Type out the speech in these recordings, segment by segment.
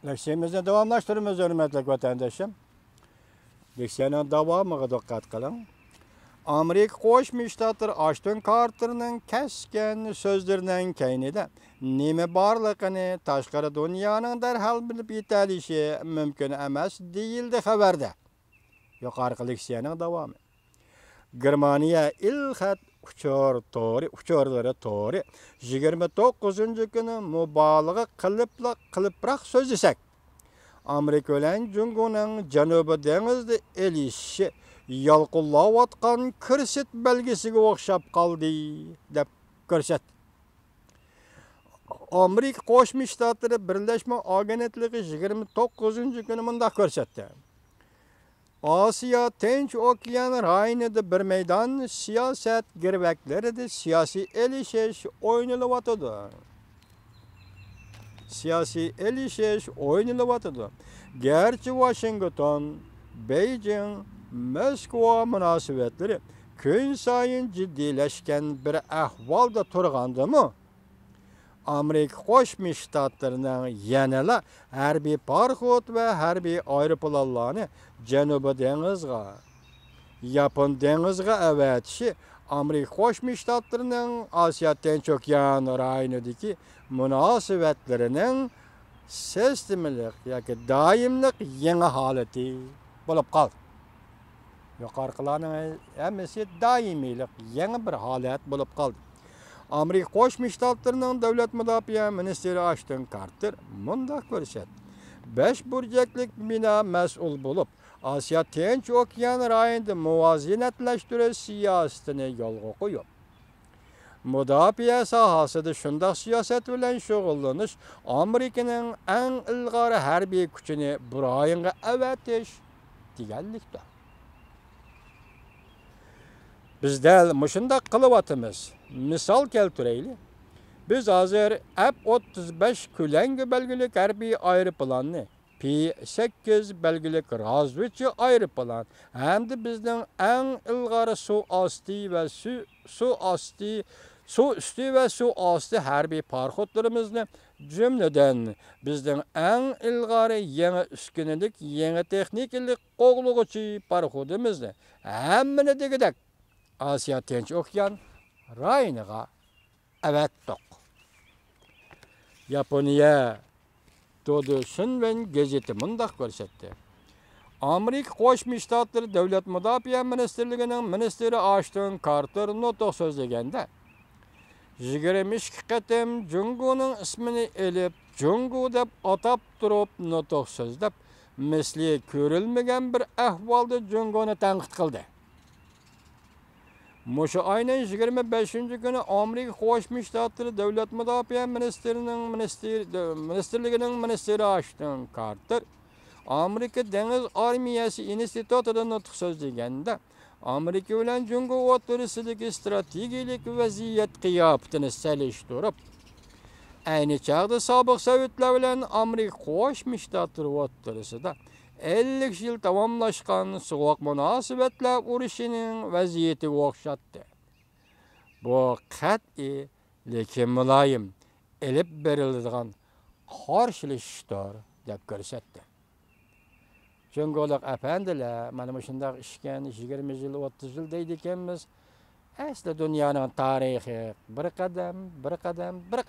Leksiyemizni davamlaştırıyoruz hürmetli vatandaşım. Leksiyanın davamına dikkat kılın. Amerika Qo'shma Shtatlar Ashton Carter'ning keskin so'zlaridan keynida nima borligini tashqari dunyoning darhol bilib yetalishi mumkin emas deyildi xabarda. Yuqorqi leksiyaning davomi. Germaniya ilxat uchorlari to'g'ri 29-kuni mubolag'a qilibroq so'zlasak Amerika bilan Jungoning Janubiy dengizda elishi yalqullayotgan kirsit belgisiga o'xshab qoldi deb ko'rsatdi. Amerika Qo'shma Shtatlari Birlashma agentligi 29-kuni bunday ko'rsatdi. Osiyo Tinch okean rayonida bir maydon siyosat girvaklarida siyosiy elishish o'ynalyotdi. Gerçi Washington, Beijing, Moskva münasebetleri gün sayın ciddileşken bir ahvalda turgandımı? Amerika Qo'shma Shtatlarining yanala harbiy parxod va harbiy aeroplanlarni Janubiy dengizga, Yapon dengiziga avatishi Amerika Qo'shma Shtatlarining Osiyo Tinch okean rayonidagi munosabatlarining sistemalik yoki doimlik yangi holati bo'lib qoldi. Yuqorqilarning hammasi doimiylik yangi bir holat bo'lib qoldi. Amerika Qo'shma Shtatlarining davlat mudofaa ministri Ashton Carter mundaq ko'rsatdi. 5 burjaklik bino mas'ul bo'lib, Osiyo Tinch okean rayonida muvozanatlashtirish siyosatini yo'lga qo'yib, mudofaa sohasida shunday siyosat bilan shug'ullanish Amerikaning eng ilg'or harbiy kuchini bir rayonga avatish deganlikdir. Biz dal mushundaq qilyapmiz. Misol keltiraylik. Biz hozir F-35 ko'langi belgilik harbiy aeroplanni, P-8 belgilik razvedchi aeroplan hamda bizning eng ilg'or suv usti va suv osti harbiy parxodlarimizni, jumladan bizning eng ilg'ori yangi uskunalik, yangi texnikalik qo'g'lug'uchi parxodimizni hammani degidek Osiyo Tinch okean rayoniga avatdik. Yaponiya Dodo Shinwen gazeti mundaq ko'rsatdi. Amerika Qo'shma Shtatlari davlat mudofaa ministrligining ministri Ashton Carter nutq so'zlaganda 22 qatim Jungoning ismini elib, Jungo deb atab turib nutq so'zlab, misli ko'rilmagan bir ahvolda Jungoni tanqid qildi. Mushu ayning 25-kuni Amerika Qo'shma Shtatlari davlat mudofaa ministrligining ministri Ashton Carter Amerika Dengiz armiyasi institutida nutq so'zlaganda Amerika bilan Jungo o'rtasidagi strategik vaziyat qiyofatini solishtirib, ayni chog'da sobiq Sovetlar bilan Amerika Qo'shma Shtatlari o'rtasida 50 yil tamomlashgan sovuq munosabatlar urushining vaziyatiga o'xshatdi. Bu qat'iy, lekin muloyim elib beriladigan qarshilashishdir deb ko'rsatdi. Jungolik afandilar, mana shunday ishgan 20 yil, 30 yil deydi ekanmiz. Asli dunyoning tarixi bir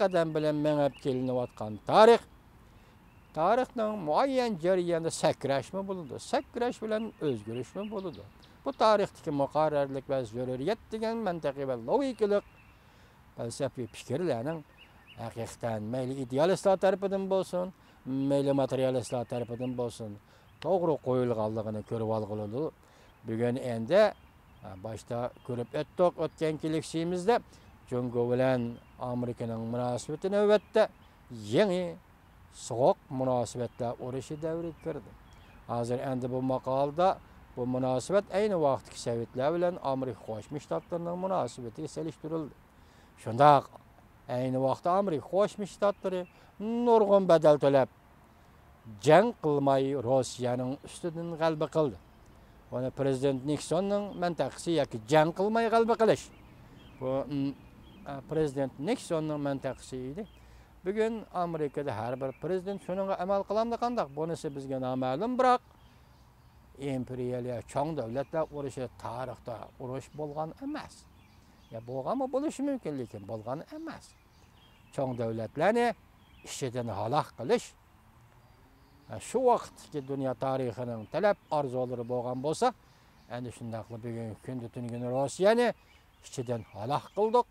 qadam bilan mengib kelinayotgan tarix. Tarixning muayyan jarayonida sakrashmi bo'ladi, sakrash bilan o'zgarishmi bo'ladi. Bu tarixdagi muqarrarlik va zaruriyat degan mantiqiy va logikalik falsafiy fikrlarning haqiqatan mayli idealistlar tarafidan bo'lsin, mayli materialistlar tarafidan bo'lsin, to'g'ri qo'yilganligini ko'rib olg'iladi. Bugun endi boshda ko'rib o'tgan kelishimizda Jungo bilan Amerikaning munosabati navbatda yangi soğuk münasebetler uğraşı devri kirdi. Hazır endi bu makalda bu münasebet aynı vaxtki Sovetlar bilan Amerika Qo'shma Shtatlarining münasebetiga selishtirildi. Shunda aynı vaqtda Amerika Qo'shma Shtatlari nurg'un badal to'lab jang qilmay Rossiyaning ustidan g'alaba qildi. Buni prezident Nixonning mintaqasi yoki jang qilmay g'alaba qilish. Bu prezident Nixonning mintaqasi edi. Bugün Amerikada her bir prezident şununla amal kılamdı kandak. Bunisi bizge namalum, biroq imperiya, çoğ devletler uruşı tarihte uruş bolgan emas. Ya bolganmı boluşı mümkün, lekin bolgan emas. Çoğ devletlerini işiden halak kılış. Şu vaqtki dünya tarihinin talep arzuları bolgan bolsa, endi şundaqlı bugün gündü tüngünü Rossiyani işiden halak kıldık.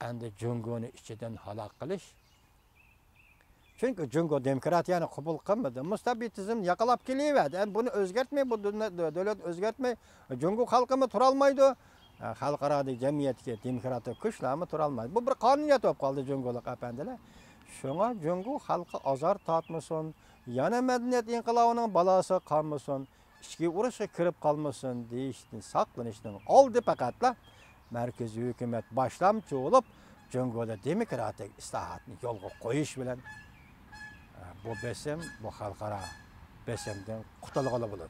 Endi Cungoni işiden halak kılış. Çünkü Cungo demokratiyani kabul kılmadı. Mustabitizm yakalap keliverdi. Yani bunu özgertmey, bu devlet özgertmey. Cungo halkı mı turalmaydı? Halkara cemiyetke demokratik güçler mi turalmaydı? Bu bir kanuniyet olup kaldı Cungoluk efendiler. Şuna Cungo halkı azar tatmasın, yana medeniyet inkılabının balası kalmasın, içki uğraşı kırıp kalmasın deyiştin, saklanıştın oldu fakatla merkezi hükümet başlamçı olup Cungo'da demokratik islahatını yolga koyuş bilen bu besim, bu halkara besimden qutulgalı buladı.